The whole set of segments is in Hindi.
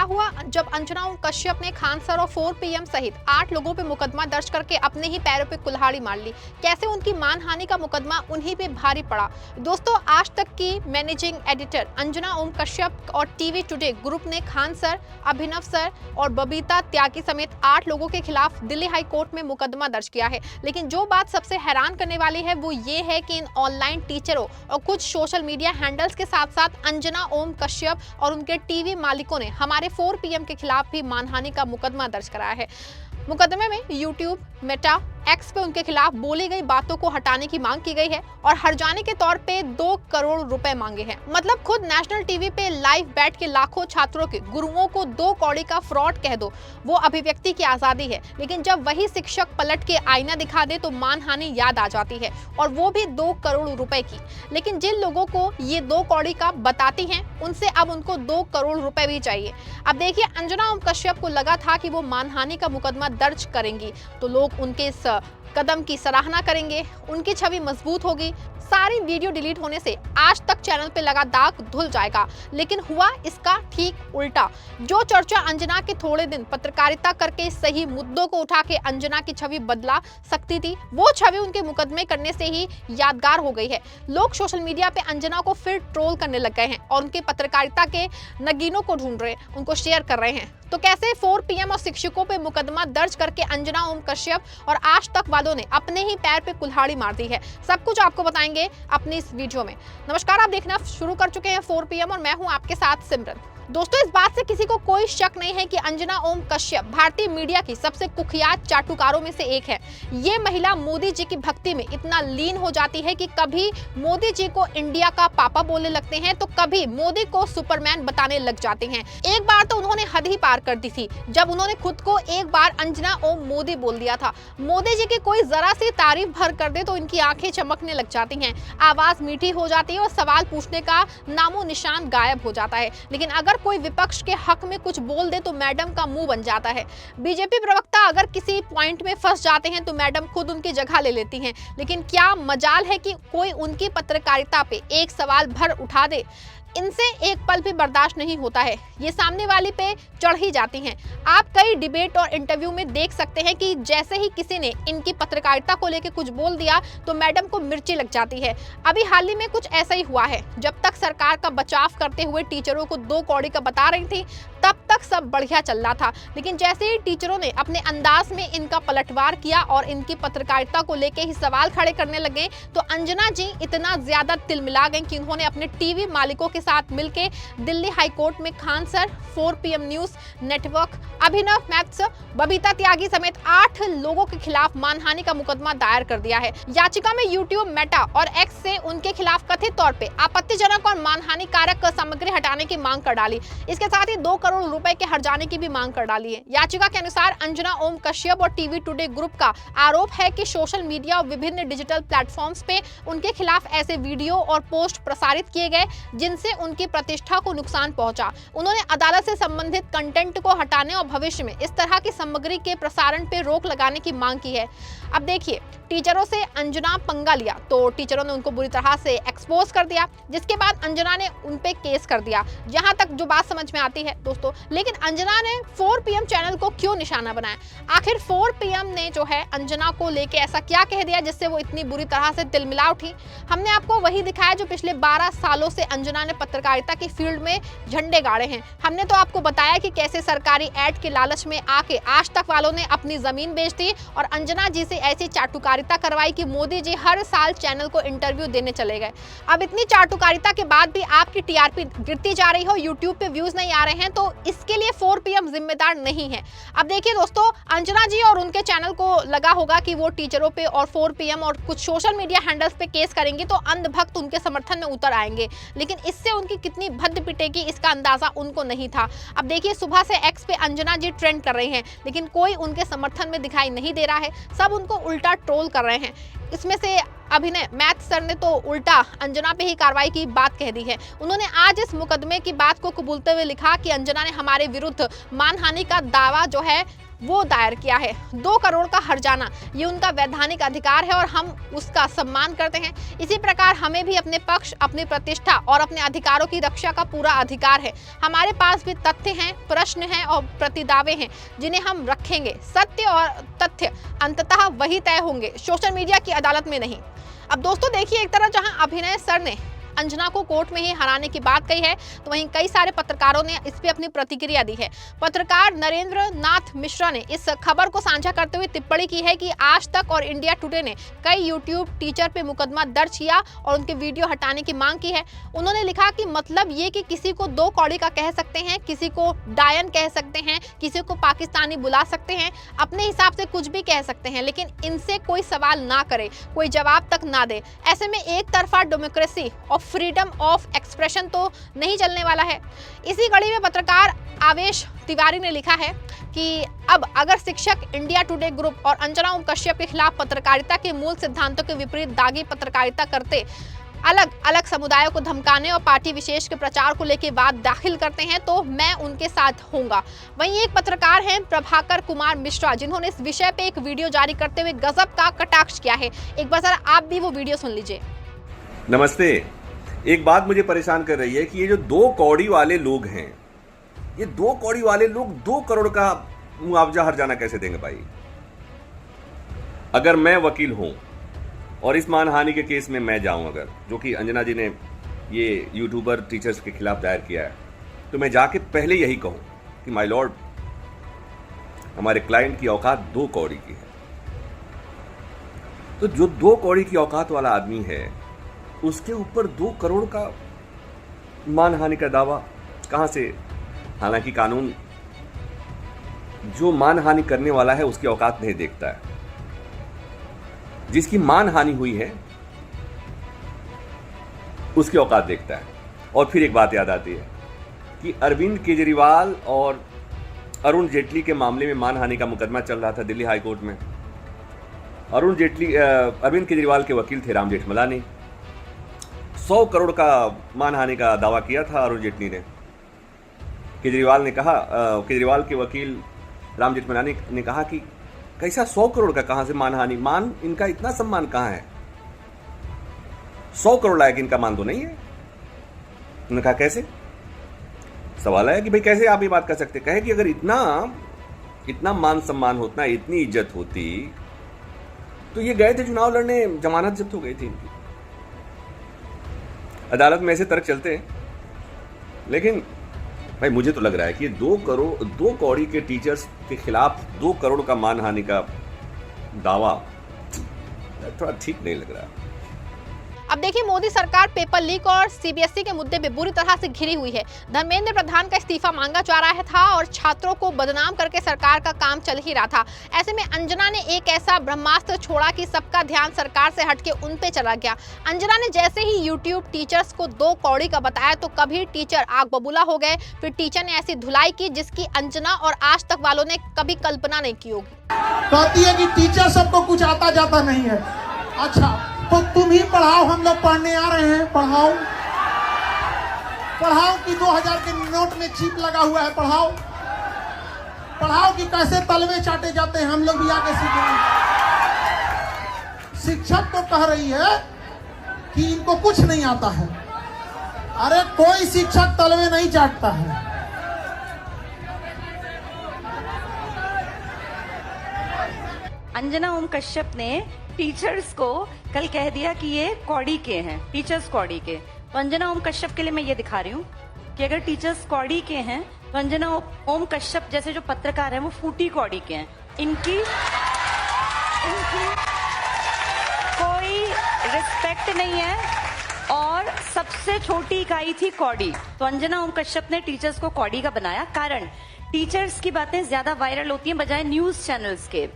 हुआ जब अंजना ओम कश्यप ने खान सर और 4 पीएम सहित 8 लोगों पे मुकदमा दर्ज करके अपने ही पैरों पे कुल्हाड़ी मार ली। कैसे उनकी मानहानि का मुकदमा उन्हीं पे भारी पड़ा। दोस्तों, आज तक की मैनेजिंग एडिटर अंजना ओम कश्यप और टीवी टुडे ग्रुप ने खान सर, अभिनव सर और बबीता त्यागी समेत 8 लोगों के खिलाफ दिल्ली हाई कोर्ट में मुकदमा दर्ज किया है। लेकिन जो बात सबसे हैरान करने वाली है वो ये है कि इन ऑनलाइन टीचरों और कुछ सोशल मीडिया हैंडल्स के साथ साथ अंजना ओम कश्यप और उनके टीवी मालिकों ने हमारे 4 पीएम के खिलाफ भी मानहानि का मुकदमा दर्ज कराया है। मुकदमे में यूट्यूब, मेटा, एक्स पे उनके खिलाफ बोली गई बातों को हटाने की मांग की गई है और हर्जाने के तौर पे 2 करोड़ रुपए मांगे हैं। मतलब खुद नेशनल टीवी पे लाइव बैठ के लाखों छात्रों के गुरुओं को 2 कौड़ी का फ्रॉड कह दो, वो अभिव्यक्ति की आजादी है। लेकिन जब वही शिक्षक पलट के आईना दिखा दे तो मानहानि याद आ जाती है, और वो भी 2 करोड़ रुपए की। लेकिन जिन लोगों को ये 2 कौड़ी का बताती हैं उनसे अब उनको 2 करोड़ रुपए भी चाहिए। अब देखिए, अंजना ओम कश्यप को लगा था कि वो मानहानि का मुकदमा दर्ज करेंगी तो लोग उनके इस कदम की सराहना करेंगे, उनकी छवि मजबूत होगी, सारी वीडियो डिलीट होने से आज तक चैनल पे लगा दाग धुल जाएगा। लेकिन हुआ इसका ठीक उल्टा। जो चर्चा अंजना के थोड़े दिन पत्रकारिता करके सही मुद्दों को उठा के अंजना की छवि बदला सकती थी, वो छवि उनके मुकदमे करने से ही यादगार हो गई है। लोग सोशल मीडिया पे अंजना को फिर ट्रोल करने लग गए हैं और उनके पत्रकारिता के नगीनों को ढूंढ रहे हैं, उनको शेयर कर रहे हैं। तो कैसे 4 पीएम और शिक्षकों पे मुकदमा दर्ज करके अंजना ओम कश्यप और आज तक वालों ने अपने ही पैर पे कुल्हाड़ी मार दी है, सब कुछ आपको बताएंगे अपनी इस वीडियो में। नमस्कार, आप देखना शुरू कर चुके हैं 4 पीएम और मैं हूं आपके साथ सिमरन। दोस्तों, इस बात से किसी को कोई शक नहीं है कि अंजना ओम कश्यप भारतीय मीडिया की सबसे कुख्यात चाटुकारों में से एक है। ये महिला मोदी जी की भक्ति में इतना लीन हो जाती है कि कभी मोदी जी को इंडिया का पापा बोलने लगते हैं तो कभी मोदी को सुपरमैन बताने लग जाते हैं। एक बार तो उन्होंने हद ही पार कर दी थी जब उन्होंने खुद को एक बार अंजना ओम मोदी बोल दिया था। मोदी जी की कोई जरा सी तारीफ भर कर दे तो इनकी आंखें चमकने लग जाती हैं, आवाज मीठी हो जाती है और सवाल पूछने का नामो निशान गायब हो जाता है। लेकिन अगर कोई विपक्ष के हक में कुछ बोल दे तो मैडम का मुंह बन जाता है। बीजेपी प्रवक्ता अगर किसी पॉइंट में फंस जाते हैं तो मैडम खुद उनकी जगह ले लेती हैं। लेकिन क्या मजाल है कि कोई उनकी पत्रकारिता पे एक सवाल भर उठा दे, इनसे एक पल भी बर्दाश्त नहीं होता है, ये सामने वाली पे चढ़ ही जाती हैं। आप कई डिबेट और इंटरव्यू में देख सकते हैं कि जैसे ही किसी ने इनकी पत्रकारिता को लेकर कुछ बोल दिया तो मैडम को मिर्ची लग जाती है। अभी हाल ही में कुछ ऐसा ही हुआ है। जब तक सरकार का बचाव करते हुए टीचरों को 2 कौड़ी का बता रही थी तब तक सब बढ़िया चल रहा था। लेकिन जैसे ही टीचरों ने अपने अंदाज में इनका पलटवार किया और इनकी पत्रकारिता को लेकर ही सवाल खड़े करने लगे तो अंजना जी इतना ज्यादा तिलमिला गई कि उन्होंने अपने टीवी मालिकों के साथ मिलकर दिल्ली हाई कोर्ट में Khan sir, 4 PM news network, Abhinav maths, Babita Tyagi समेत 8 लोगों के खिलाफ मानहानि का मुकदमा दायर कर दिया है। याचिका में यूट्यूब, मेटा और एक्स से उनके खिलाफ कथित तौर पे आपत्तिजनक और मानहानिकारक सामग्री हटाने की मांग कर डाली। इसके साथ ही 2 करोड़ रुपए के हर्जाने की भी मांग कर डाली है। याचिका के अनुसार अंजना ओम कश्यप और टीवी टुडे ग्रुप का आरोप है कि सोशल मीडिया और विभिन्न डिजिटल प्लेटफॉर्म्स पे उनके खिलाफ ऐसे वीडियो और पोस्ट प्रसारित किए गए जिनसे उनकी प्रतिष्ठा को नुकसान पहुंचा। उन्होंने अदालत से संबंधित कंटेंट को हटाने और भविष्य में इस तरह की सामग्री के प्रसारण पे रोक लगाने की मांग की है। अब देखिए, टीचरों से अंजना पंगा लिया तो टीचरों ने उनको बुरी तरह से एक्सपोज कर दिया, जिसके बाद अंजना ने उन पे केस कर दिया। यहाँ तक जो बात समझ में आती है दोस्तों। लेकिन अंजना ने 4 पीएम चैनल को क्यों निशाना बनाया? आखिर 4 पीएम ने जो है अंजना को लेके ऐसा क्या कह दिया जिससे वो इतनी बुरी तरह से तिलमिला उठी? हमने आपको वही दिखाया जो पिछले 12 सालों से अंजना ने पत्रकारिता की फील्ड में झंडे गाड़े हैं। हमने तो आपको बताया कि कैसे सरकारी ऐड के लालच में आके आज तक वालों ने अपनी जमीन बेच दी और अंजना जी से ऐसी चाटुकारिता करवाई कि मोदी जी हर साल चैनल को इंटरव्यू देने चले गए। अब इतनी चाटुकारिता के बाद भी आपकी टीआरपी गिरती जा रही हो, यूट्यूब पे व्यूज नहीं आ रहे हैं, तो इसके लिए 4 पीएम जिम्मेदार नहीं है। अब देखिए दोस्तों, अंजना जी और उनके चैनल को लगा होगा कि वो टीचरों पे और 4 पीएम और कुछ सोशल मीडिया हैंडल्स पे केस करेंगे तो अंधभक्त उनके समर्थन में उतर आएंगे। लेकिन इससे उनकी कितनी भद्द पिटेगी इसका अंदाजा उनको नहीं था। अब देखिए, सुबह से एक्स पे अंजना जी ट्रेंड कर रहे हैं लेकिन कोई उनके समर्थन में दिखाई नहीं दे रहा है, सब उनको उल्टा ट्रोल कर रहे हैं। इसमें से अभिनय मैथ सर ने तो उल्टा अंजना पे ही कार्रवाई की बात कह दी है। उन्होंने आज इस मुकदमे की बात को कबूलते हुए लिखा कि अंजना ने हमारे विरुद्ध मानहानि का दावा जो है वो दायर किया है। 2 करोड़ का हर्जाना ये उनका वैधानिक अधिकार है और हम उसका सम्मान करते हैं। इसी प्रकार हमें भी अपने पक्ष, अपनी प्रतिष्ठा और अपने अधिकारों की रक्षा का पूरा अधिकार है। हमारे पास भी तथ्य हैं, प्रश्न हैं और प्रतिदावे हैं जिन्हें हम रखेंगे। सत्य और तथ्य अंततः वही तय होंगे, सोशल मीडिया की अदालत में नहीं। अब दोस्तों देखिए, एक तरह जहां अभिनय सर ने अंजना को कोर्ट में ही हराने की बात कही है, तो वहीं कई सारे पत्रकारों ने इस पे अपनी प्रतिक्रिया दी है। पत्रकार नरेंद्र नाथ मिश्रा ने इस खबर को साझा करते हुए टिप्पणी की है कि आज तक और इंडिया टुडे ने कई यूट्यूब टीचर पे मुकदमा दर्ज किया और उनके वीडियो हटाने की मांग की है। उन्होंने लिखा कि मतलब ये कि किसी को 2 कौड़ी का कह सकते हैं, किसी को डायन कह सकते हैं, किसी को पाकिस्तानी बुला सकते हैं, अपने हिसाब से कुछ भी कह सकते हैं, लेकिन इनसे कोई सवाल ना करे, कोई जवाब तक ना दे। ऐसे में एक तरफा डेमोक्रेसी और फ्रीडम ऑफ एक्सप्रेशन तो नहीं चलने वाला है। इसी कड़ी में पत्रकार आवेश तिवारी ने लिखा है कि अब अगर शिक्षक इंडिया टुडे ग्रुप और अंजना ओम कश्यप के खिलाफ पत्रकारिता के मूल सिद्धांतों के विपरीत दागी पत्रकारिता करते, अलग अलग समुदायों को धमकाने और पार्टी विशेष के प्रचार को लेकर बात दाखिल करते हैं, तो मैं उनके साथ होऊंगा। वहीं एक पत्रकार हैं प्रभाकर कुमार मिश्रा, जिन्होंने इस विषय पे एक वीडियो जारी करते हुए गजब का कटाक्ष किया है। एक बार जरा आप भी वो वीडियो सुन लीजिए। नमस्ते। एक बात मुझे परेशान कर रही है कि ये जो 2 कौड़ी वाले लोग हैं, ये 2 कौड़ी वाले लोग 2 करोड़ का मुआवजा हर्जाना कैसे देंगे भाई? अगर मैं वकील हूं और इस मानहानि के केस में मैं जाऊं, अगर जो कि अंजना जी ने ये यूट्यूबर टीचर्स के खिलाफ दायर किया है, तो मैं जाके पहले यही कहूं कि माय लॉर्ड, हमारे क्लाइंट की औकात 2 कौड़ी की है। तो जो 2 कौड़ी की औकात वाला आदमी है, उसके ऊपर 2 करोड़ का मानहानि का दावा कहां से? हालांकि कानून जो मानहानि करने वाला है उसकी औकात नहीं देखता है। जिसकी मानहानि हुई है उसकी औकात देखता है। और फिर एक बात याद आती है कि अरविंद केजरीवाल और अरुण जेटली के मामले में मानहानि का मुकदमा चल रहा था दिल्ली हाई कोर्ट में। अरविंद केजरीवाल के वकील थे राम जेठमलानी। 100 करोड़ का मानहानि का दावा किया था अरुण जेटली ने। केजरीवाल के वकील राम जेठमलानी ने कहा कि कैसा 100 करोड़ का, कहां से मानहानि? मान इनका इतना सम्मान कहां है? 100 करोड़ लायक इनका मान तो नहीं है। उन्होंने कहा कैसे? सवाल है कि भाई कैसे आप ये बात कर सकते? कहे कि अगर इतना मान सम्मान होता, इतनी इज्जत होती, तो ये गए थे चुनाव लड़ने, जमानत जब्त हो गई थी इनकी। अदालत में ऐसे तर्क चलते हैं। लेकिन भाई मुझे तो लग रहा है कि 2 कौड़ी के टीचर्स के खिलाफ 2 करोड़ का मानहानि का दावा थोड़ा ठीक नहीं लग रहा। अब देखिए, मोदी सरकार पेपर लीक और सीबीएसई के मुद्दे में बुरी तरह से घिरी हुई है। धर्मेंद्र प्रधान का इस्तीफा मांगा जा रहा था और छात्रों को बदनाम करके सरकार का काम चल ही रहा था। ऐसे में अंजना ने एक ऐसा ब्रह्मास्त्र छोड़ा कि सबका ध्यान सरकार से हटके उन पे चला गया। अंजना ने जैसे ही यूट्यूब टीचर्स को 2 कौड़ी का बताया तो कभी टीचर आग बबूला हो गए। फिर टीचर ने ऐसी धुलाई की जिसकी अंजना और आज तक वालों ने कभी कल्पना नहीं की होगी। कहती है कि टीचर सबको कुछ आता जाता नहीं है। अच्छा, तो तुम ही पढ़ाओ, हम लोग पढ़ने आ रहे हैं। पढ़ाओ कि 2000 के नोट में चिप लगा हुआ है। पढ़ाओ कि कैसे तलवे चाटे जाते हैं, हम लोग भी आके सीखेंगे। शिक्षक तो कह रही है कि इनको कुछ नहीं आता है। अरे कोई शिक्षक तलवे नहीं चाटता है। अंजना ओम कश्यप ने टीचर्स को कल कह दिया कि ये कौड़ी के हैं, टीचर्स कौड़ी के। तो अंजना ओम कश्यप के लिए मैं ये दिखा रही हूँ कि अगर टीचर्स कौड़ी के हैं तो अंजना ओम कश्यप जैसे जो पत्रकार हैं वो फूटी कौड़ी के हैं। इनकी कोई रिस्पेक्ट नहीं है और सबसे छोटी इकाई थी कौड़ी। तो अंजना ओम कश्यप ने टीचर्स को कौड़ी का बनाया। कारण टीचर्स की बातें ज्यादा वायरल होती हैं बजाय न्यूज चैनल्स के।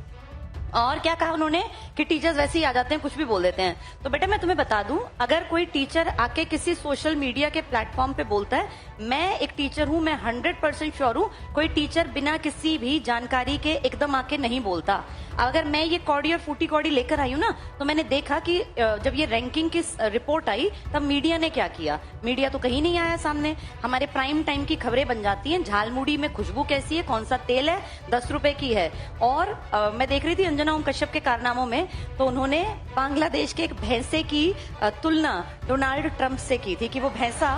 और क्या कहा उन्होंने कि टीचर्स वैसे ही आ जाते हैं, कुछ भी बोल देते हैं। तो बेटा मैं तुम्हें बता दूं, अगर कोई टीचर आके किसी सोशल मीडिया के प्लेटफॉर्म पे बोलता है, मैं एक टीचर हूं, मैं 100% श्योर हूं कोई टीचर बिना किसी भी जानकारी के एकदम आके नहीं बोलता। अगर मैं ये कौड़ी और फूटी कौड़ी लेकर आई हूँ ना, तो मैंने देखा कि जब ये रैंकिंग की रिपोर्ट आई तब मीडिया ने क्या किया। मीडिया तो कहीं नहीं आया सामने। हमारे प्राइम टाइम की खबरें बन जाती हैं, झालमुड़ी में खुशबू कैसी है, कौन सा तेल है, 10 रुपए की है। और मैं देख रही थी अंजना ओम कश्यप के कारनामों में, तो उन्होंने बांग्लादेश के एक भैंसे की तुलना डोनाल्ड ट्रंप से की थी कि वो भैंसा,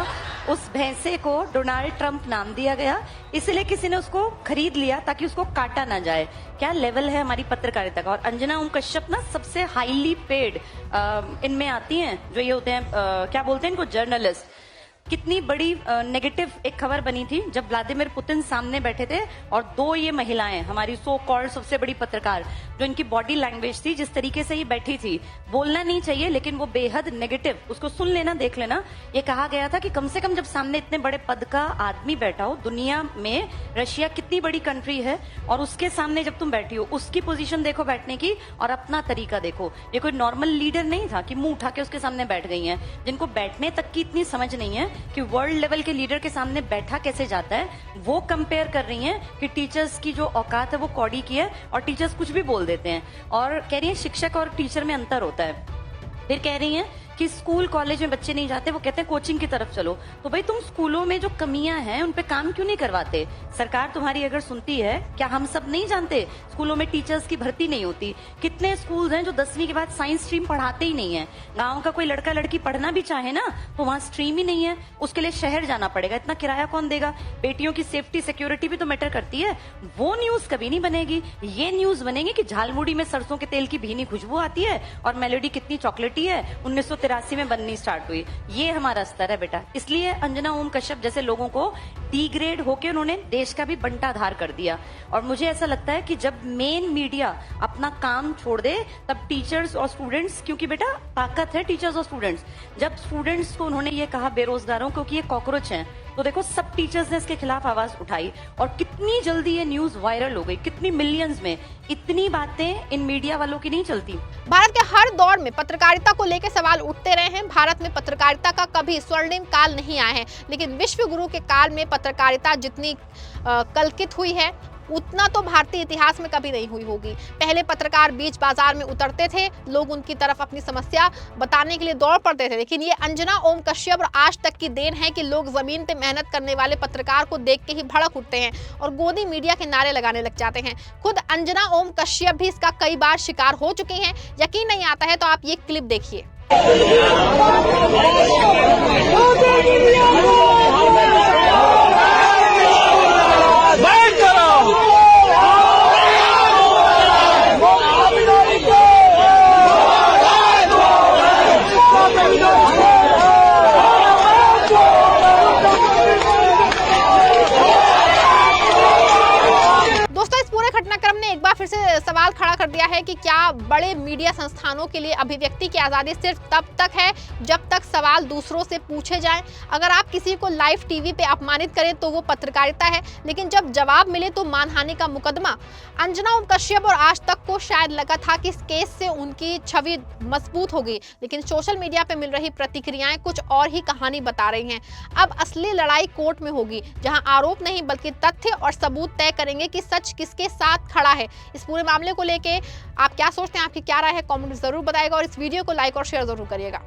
उस भैंसे को डोनाल्ड ट्रंप नाम दिया गया, इसलिए किसी ने उसको खरीद लिया ताकि उसको काटा ना जाए। क्या लेवल है हमारी पत्रकारिता का। और अंजना ओम कश्यप ना सबसे हाईली पेड इनमें आती हैं, जो ये होते हैं क्या बोलते हैं इनको, जर्नलिस्ट। कितनी बड़ी नेगेटिव एक खबर बनी थी जब व्लादिमीर पुतिन सामने बैठे थे और 2 ये महिलाएं, हमारी सो कॉल्ड सबसे बड़ी पत्रकार, जो इनकी बॉडी लैंग्वेज थी, जिस तरीके से ये बैठी थी, बोलना नहीं चाहिए लेकिन वो बेहद नेगेटिव, उसको सुन लेना, देख लेना। ये कहा गया था कि कम से कम जब सामने इतने बड़े पद का आदमी बैठा हो, दुनिया में रशिया कितनी बड़ी कंट्री है, और उसके सामने जब तुम बैठी हो, उसकी पोजीशन देखो बैठने की और अपना तरीका देखो। ये कोई नॉर्मल लीडर नहीं था कि मुंह उठा के उसके सामने बैठ गई हैं, जिनको बैठने तक की इतनी समझ नहीं है कि वर्ल्ड लेवल के लीडर के सामने बैठा कैसे जाता है। वो कंपेयर कर रही हैं कि टीचर्स की जो औकात है वो कौड़ी की है, और टीचर्स कुछ भी बोल देते हैं, और कह रही हैं शिक्षक और टीचर में अंतर होता है। फिर कह रही हैं कि स्कूल कॉलेज में बच्चे नहीं जाते, वो कहते हैं कोचिंग की तरफ चलो। तो भाई तुम स्कूलों में जो कमियां हैं उन पे काम क्यों नहीं करवाते? सरकार तुम्हारी अगर सुनती है, क्या हम सब नहीं जानते स्कूलों में टीचर्स की भर्ती नहीं होती? कितने स्कूल हैं जो 10वीं के बाद साइंस स्ट्रीम पढ़ाते ही नहीं है? गांव का कोई लड़का लड़की पढ़ना भी चाहे ना तो वहां स्ट्रीम ही नहीं है, उसके लिए शहर जाना पड़ेगा। इतना किराया कौन देगा? बेटियों की सेफ्टी सिक्योरिटी भी तो मैटर करती है। वो न्यूज कभी नहीं बनेगी। ये न्यूज बनेगी कि झालमुड़ी में सरसों के तेल की भीनी खुशबू आती है और मेलोडी कितनी चॉकलेटी है, 1983 में बननी स्टार्ट हुई। ये हमारा स्तर है बेटा। इसलिए अंजना ओम कश्यप जैसे लोगों को डिग्रेड होकर उन्होंने देश का भी बंटाधार कर दिया। और मुझे ऐसा लगता है कि जब मेन मीडिया अपना काम छोड़ दे तब टीचर्स और स्टूडेंट्स, क्योंकि बेटा ताकत है टीचर्स और स्टूडेंट्स, जब स्टूडेंट्स को उन्होंने ये कहा बेरोजगारों को कि ये कॉकरोच हैं, तो देखो सब टीचर्स ने इसके खिलाफ आवाज उठाई और कितनी जल्दी ये न्यूज वायरल हो गई, कितनी मिलियंस में। इतनी बातें इन मीडिया वालों की नहीं चलती। भारत के हर दौर में पत्रकारिता को लेकर सवाल उठते रहे हैं। भारत में पत्रकारिता का कभी स्वर्णिम काल नहीं आया है, लेकिन विश्व गुरु के काल में पत्रकारिता जितनी कलंकित हुई है उतना तो भारतीय इतिहास में कभी नहीं हुई होगी। पहले पत्रकार बीच बाजार में उतरते थे, लोग उनकी तरफ अपनी समस्या बताने के लिए दौड़ पड़ते थे, लेकिन ये अंजना ओम कश्यप और आज तक की देन है कि लोग जमीन पे मेहनत करने वाले पत्रकार को देख के ही भड़क उठते हैं और गोदी मीडिया के नारे लगाने लग जाते हैं। खुद अंजना ओम कश्यप भी इसका कई बार शिकार हो चुके हैं। यकीन नहीं आता है तो आप ये क्लिप देखिए। एक बार फिर से सवाल खड़ा कर दिया है कि क्या बड़े मीडिया संस्थानों के लिए अभिव्यक्ति की आजादी सिर्फ तब तक है जब तक सवाल दूसरों से पूछे जाएं। अगर आप किसी को लाइव टीवी पे अपमानित करें तो वो पत्रकारिता है, लेकिन जब जवाब मिले तो मानहानि का मुकदमा। अंजना ओम कश्यप और आज तक को शायद लगा था कि इस केस से उनकी छवि मजबूत होगी, लेकिन सोशल मीडिया पे मिल रही प्रतिक्रियाएं कुछ और ही कहानी बता रही हैं। अब असली लड़ाई कोर्ट में होगी, जहां आरोप नहीं बल्कि तथ्य और सबूत तय करेंगे कि सच किसके साथ खड़ा है। इस पूरे मामले को लेके आप क्या सोचते हैं, आपकी क्या राय है, कमेंट जरूर बताइएगा और इस वीडियो को लाइक और शेयर जरूर करिएगा।